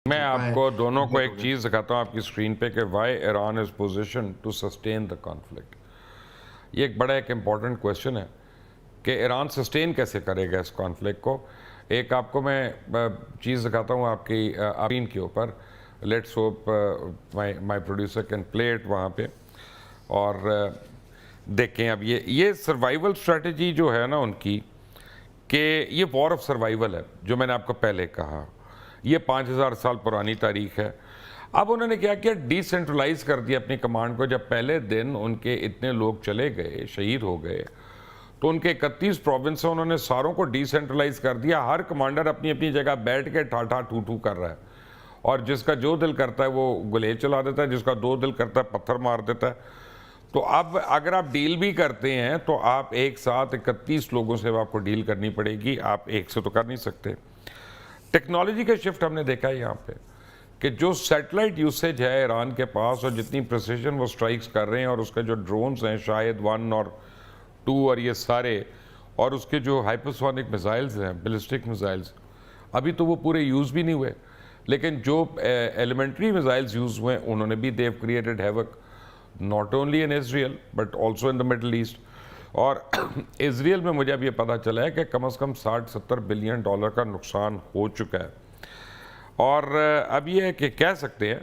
मैं पाए आपको दोनों को बहुत एक हो गया। चीज़ दिखाता हूँ आपकी स्क्रीन पे कि why Iran is position to sustain the conflict. ये एक बड़ा एक इम्पॉर्टेंट क्वेश्चन है कि ईरान सस्टेन कैसे करेगा इस कॉन्फ्लिक्ट को। एक आपको मैं चीज़ दिखाता हूँ आपकी स्क्रीन के ऊपर। Let's hope my my producer can play it वहाँ पे। और देखें अब ये सर्वाइवल स्ट्रेटजी जो है ना उनकी, कि ये वॉर ऑफ सर्वाइवल है, जो मैंने आपको पहले कहा। ये 5000 साल पुरानी तारीख है। अब उन्होंने क्या किया, डिसेंट्रलाइज कर दिया अपनी कमांड को। जब पहले दिन उनके इतने लोग चले गए, शहीद हो गए, तो उनके 31 प्रोविंस हैं, उन्होंने सारों को डिसेंट्रलाइज कर दिया। हर कमांडर अपनी अपनी जगह बैठ के ठाठा ठू ठू कर रहा है, और जिसका जो दिल करता है वो गुलेल चला देता है, जिसका दो दिल करता है पत्थर मार देता है। तो अब अगर आप डील भी करते हैं तो आप एक साथ 31 लोगों से आपको डील करनी पड़ेगी, आप एक से तो कर नहीं सकते। टेक्नोलॉजी का शिफ्ट हमने देखा है यहाँ पे, कि जो सैटेलाइट यूसेज है ईरान के पास, और जितनी प्रिसीजन वो स्ट्राइक्स कर रहे हैं, और उसके जो ड्रोन्स हैं शायद 1 और 2 और ये सारे, और उसके जो हाइपरसोनिक मिसाइल्स हैं, बैलिस्टिक मिसाइल्स, अभी तो वो पूरे यूज़ भी नहीं हुए। लेकिन जो एलिमेंट्री मिसाइल्स यूज़ हुए उन्होंने भी देव created havoc not only in Israel but also in the middle east. और इसराइल में मुझे अब ये पता चला है कि कम से कम 60-70 बिलियन डॉलर का नुकसान हो चुका है। और अब ये है कि कह सकते हैं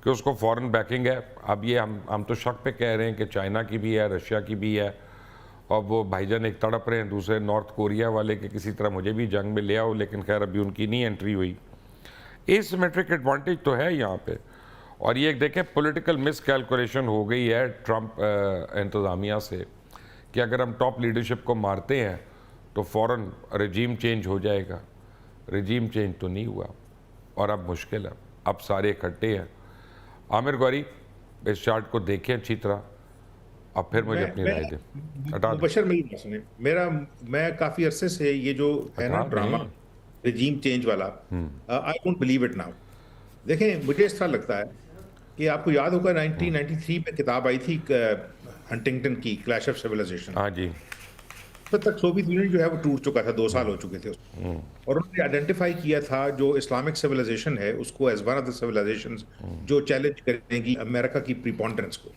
कि उसको फॉरेन बैकिंग है। अब ये हम तो शक पे कह रहे हैं कि चाइना की भी है, रशिया की भी है, और वो भाईजान एक तड़प रहे हैं दूसरे नॉर्थ कोरिया वाले के किसी तरह मुझे भी जंग में ले आओ, लेकिन खैर अभी उनकी नहीं एंट्री हुई। एसिमेट्रिक एडवांटेज तो है यहाँ पे। और ये देखें, पॉलिटिकल मिस कैलकुलेशन हो गई है ट्रंप इंतज़ामिया से, कि अगर हम टॉप लीडरशिप को मारते हैं तो फ़ौरन रजीम चेंज हो जाएगा। रजीम चेंज तो नहीं हुआ, और अब मुश्किल है, अब सारे इकट्ठे हैं। आमिर गौरी, इस चार्ट को देखें अच्छी तरह, अब फिर मुझे अपनी मैं राय दें। हटा दें। मुबशर मेरी बात सुने मेरा। मैं काफी अरसे से ये जो है ना हटा ड्रामा दें। रिजीम चेंज वाला, I don't believe it now. देखें, मुझे इस तरह लगता है कि आपको याद होगा 1993 में किताब आई थी हंटिंगटन की, क्लैश ऑफ सिविलाइजेशन। हाँ जी। तब तक सोवियत यूनियन जो है वो टूट चुका था, 2 साल हो चुके थे उसको। और उन्होंने आइडेंटिफाई किया था जो इस्लामिक सिविलाइजेशन है उसको as one of the civilisations जो चैलेंज करेंगी अमेरिका की प्रीपोंडेंस को।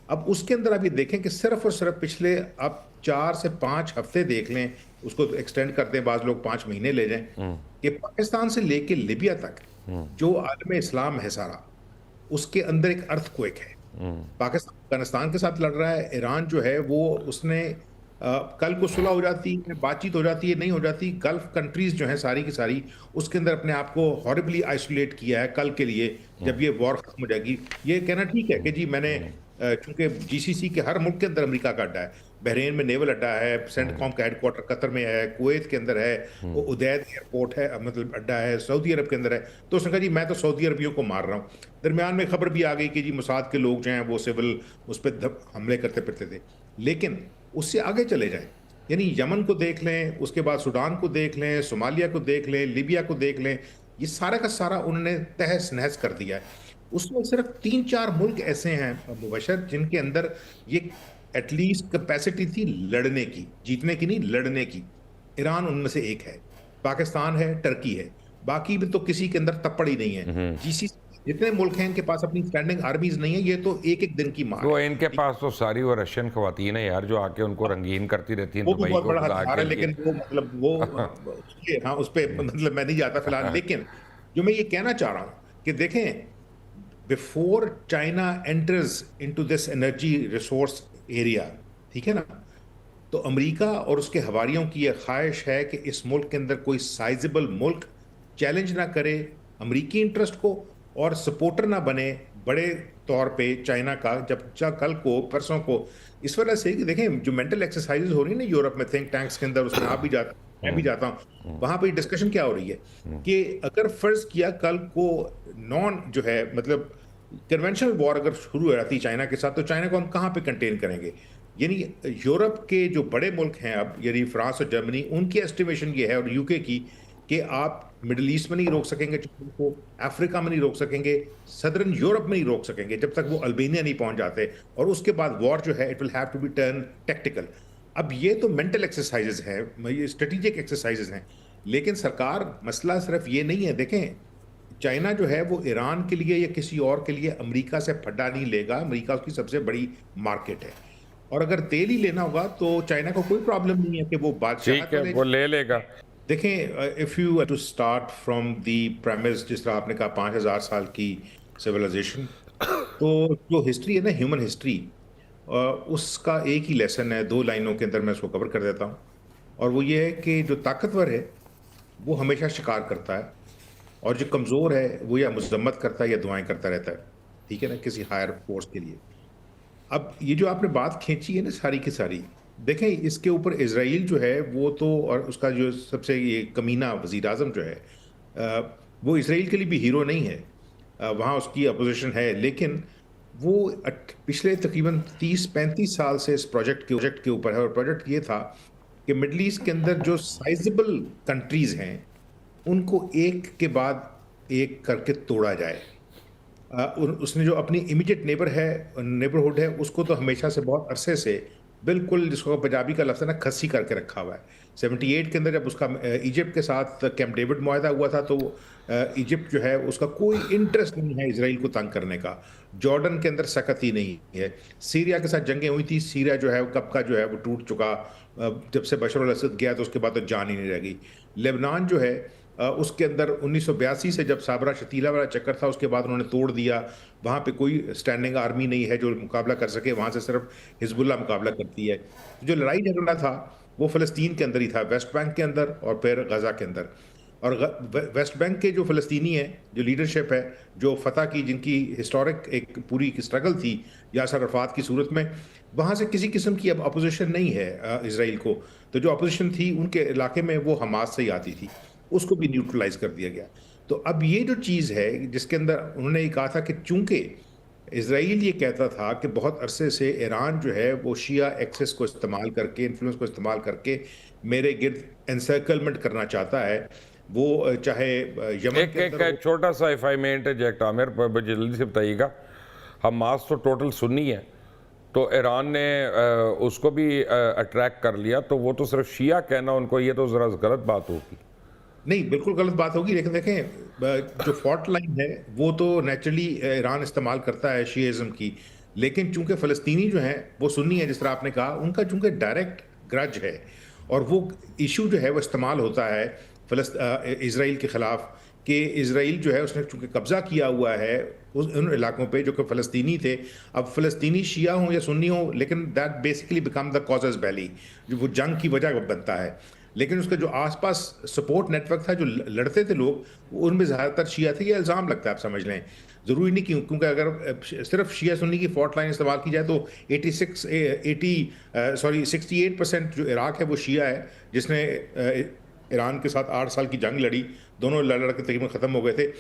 अब उसके अंदर आप ये देखें कि सिर्फ और सिर्फ पिछले आप 4 से 5 हफ्ते देख लें, उसको एक्सटेंड करते हैं बाज लोग 5 महीने ले जाएं, कि पाकिस्तान से लेके लिबिया तक जो आलम इस्लाम है सारा, उसके अंदर एक अर्थक्वेक है। पाकिस्तान अफगानिस्तान के साथ लड़ रहा है, ईरान जो है वो उसने कल को सुलह हो जाती है, बातचीत हो जाती है, नहीं हो जाती, गल्फ कंट्रीज जो हैं सारी की सारी उसके अंदर अपने आप को हॉरिबली आइसोलेट किया है कल के लिए, जब ये वॉर खत्म हो जाएगी। ये कहना ठीक है कि जी मैंने चूंकि जीसीसी के हर मुल्क के अंदर अमेरिका का अड्डा है, बहरीन में नेवल अड्डा है, सेंटकॉम का हेडक्वार्टर कतर में है, कुवैत के अंदर है, वो उदैद एयरपोर्ट है, मतलब अड्डा है, सऊदी अरब के अंदर है। तो उसने कहा जी मैं तो सऊदी अरबियों को मार रहा हूँ। दरमियान में खबर भी आ गई कि जी मोसाद के लोग जो हैं वो सिविल उस पर हमले करते फिरते थे। लेकिन उससे आगे चले जाएं, यानी यमन को देख लें, उसके बाद सूडान को देख लें, सोमालिया को देख लें, लीबिया को देख लें, ये सारा का सारा उन्होंने तहस नहस कर दिया है। उसमें सिर्फ 3-4 मुल्क ऐसे हैं मुबशर जिनके अंदर ये एटलीस्ट कैपेसिटी थी लड़ने की, जीतने की नहीं, लड़ने की। ईरान उनमें से एक है, पाकिस्तान है, टर्की है, बाकी भी तो किसी के अंदर तप्पड़ ही नहीं है। जीसीसी जितने मुल्क हैं इनके पास अपनी स्टैंडिंग आर्मीज नहीं है, ये तो एक एक दिन की मार वो है। इनके पास तो सारी वो रशियन खवातीन है यार, जो आके उनको रंगीन करती रहती हैं वो भी दुबई बहुत को बड़ा खुदा हथियार के है, लिए। लेकिन वो मतलब वो उसके हाँ उस पे मतलब मैं नहीं जाता फिलहाल। लेकिन जो मैं ये कहना चाह रहा हूं कि देखें, before China enters into this energy resource area, ठीक है ना, तो अमेरिका और उसके हवारियों की यह ख्वाहिश है कि इस मुल्क के अंदर कोई साइजेबल मुल्क चैलेंज ना करे अमेरिकी इंटरेस्ट को, और सपोर्टर ना बने बड़े तौर पे चाइना का, जब कल को परसों को। इस वजह से कि देखें जो मेंटल एक्सरसाइजेज हो रही है ना यूरोप में, थिंक टैंक्स के अंदर, उसमें आप भी जाते मैं भी जाता हूं, वहां पे डिस्कशन क्या हो रही है कि अगर फर्ज किया कल को नॉन जो है मतलब कन्वेंशनल वॉर अगर शुरू हो जाती चाइना के साथ, तो चाइना को हम कहाँ पे कंटेन करेंगे। यानी यूरोप के जो बड़े मुल्क हैं अब, यानी फ्रांस और जर्मनी, उनकी एस्टिमेशन ये है, और यूके की, कि आप मिडिल ईस्ट में नहीं रोक सकेंगे चाइना को, अफ्रीका में नहीं रोक सकेंगे, सदर्न यूरोप में नहीं रोक सकेंगे जब तक वो अल्बेनिया नहीं पहुंच जाते। और उसके बाद वॉर जो है it will have to be turn tactical. अब ये तो मेंटल एक्सरसाइजेज हैं, ये स्ट्रेटेजिक एक्सरसाइजेज हैं, लेकिन सरकार, मसला सिर्फ ये नहीं है। देखें, चाइना जो है वो ईरान के लिए या किसी और के लिए अमेरिका से फड्डा नहीं लेगा, अमेरिका उसकी सबसे बड़ी मार्केट है। और अगर तेल ही लेना होगा तो चाइना को कोई प्रॉब्लम नहीं है कि वो बादशाहत ठीक है, वाले। वो ले लेगा। देखें, if you to start from the premise, जिस तरह आपने कहा 5000 साल की सिविलाइजेशन, तो जो हिस्ट्री है ना, ह्यूमन हिस्ट्री, उसका एक ही लेसन है, 2 लाइनों के अंदर मैं उसको कवर कर देता हूँ। और वो ये है कि जो ताकतवर है वो हमेशा शिकार करता है, और जो कमज़ोर है वो या मज़म्मत करता है या दुआएं करता रहता है, ठीक है ना, किसी हायर फोर्स के लिए। अब ये जो आपने बात खींची है ना सारी की सारी, देखें इसके ऊपर इज़राइल जो है वो तो, और उसका जो सबसे ये कमीना वज़ीर आज़म जो है, वो इज़राइल के लिए भी हीरो नहीं है। वहाँ उसकी अपोज़िशन है, लेकिन वो पिछले तकरीबन 30-35 साल से इस प्रोजेक्ट के ऊपर है, और प्रोजेक्ट ये था कि मिडल ईस्ट के अंदर जो साइज़ेबल कंट्रीज़ हैं, उनको एक के बाद एक करके तोड़ा जाए। उसने जो अपनी इमीडिएट नेबरहुड है, उसको तो हमेशा से बहुत अरसे से बिल्कुल, जिसको पंजाबी का लफ्ज़ है ना, खस्सी करके रखा हुआ है। 78 के अंदर जब उसका इजिप्ट के साथ कैंप डेविड मुआहदा हुआ था, तो इजिप्ट जो है उसका कोई इंटरेस्ट नहीं है इसराइल को तंग करने का। जॉर्डन के अंदर सख्त ही नहीं है। सीरिया के साथ जंगें हुई थी, सीरिया जो है वो कब का जो है वो टूट चुका। जब से बशर अल असद गया तो उसके बाद तो जान ही नहीं रह गई। लेबनान जो है, उसके अंदर 1982 से जब साबरा शतीला वाला चक्कर था, उसके बाद उन्होंने तोड़ दिया। वहाँ पे कोई स्टैंडिंग आर्मी नहीं है जो मुकाबला कर सके, वहाँ से सिर्फ हिजबुल्लाह मुकाबला करती है। जो लड़ाई झगड़ा था वो फ़लस्तीन के अंदर ही था, वेस्ट बैंक के अंदर और फिर गज़ा के अंदर। और वेस्ट बैंक के जो फ़लस्तीनी है, जो लीडरशिप है, जो फ़तह की, जिनकी हिस्टोरिक एक पूरी एक स्ट्रगल थी यासर अरफ़ात की सूरत में, वहाँ से किसी किस्म की अब अपोजिशन नहीं है इसराइल को। तो जो अपोजिशन थी उनके इलाके में वो हमास से ही आती थी, उसको भी न्यूट्रलाइज़ कर दिया गया। तो अब ये जो चीज़ है जिसके अंदर उन्होंने ये कहा था कि चूँकि इज़राइल ये कहता था कि बहुत अरसे से ईरान जो है वो शिया एक्सेस को इस्तेमाल करके, इन्फ्लुएंस को इस्तेमाल करके मेरे गिर्द एनसर्कलमेंट करना चाहता है। वो चाहे यमन एक के अंदर हो। एक छोटा सा, if I may interject Aamir, जल्दी से बताइएगा। हमास तो टोटल सुन्नी है, तो ईरान ने उसको भी अट्रैक्ट कर लिया, तो वो तो सिर्फ शिया कहना उनको, ये तो ज़रा गलत बात होगी। नहीं, बिल्कुल गलत बात होगी, लेकिन देखें, जो फॉल्ट लाइन है वो तो नेचुरली ईरान इस्तेमाल करता है शिइज़्म की, लेकिन चूंकि फ़लस्तीनी जो हैं वो सुन्नी है, जिस तरह आपने कहा, उनका चूंकि डायरेक्ट ग्रज है, और वो इशू जो है वो इस्तेमाल होता है इज़राइल के ख़िलाफ़, कि इज़राइल जो है उसने चूंकि कब्ज़ा किया हुआ है उन इलाकों पे जो कि फ़लस्तीनी थे। अब फ़लस्तीनी शिया हों या सुन्नी हों, लेकिन दैट बेसिकली बिकम द कॉज़स बैली, जो वो जंग की वजह बनता है। लेकिन उसका जो आसपास सपोर्ट नेटवर्क था, जो लड़ते थे लोग, उनमें ज़्यादातर शिया थे, ये इल्ज़ाम लगता है, आप समझ लें। ज़रूरी नहीं, क्योंकि अगर सिर्फ शिया सुन्नी की फॉल्ट लाइन इस्तेमाल की जाए तो 68% जो इराक है वो शिया है, जिसने ईरान के साथ 8 साल की जंग लड़ी, दोनों लड़ लड़ के तकरीबन ख़त्म हो गए थे।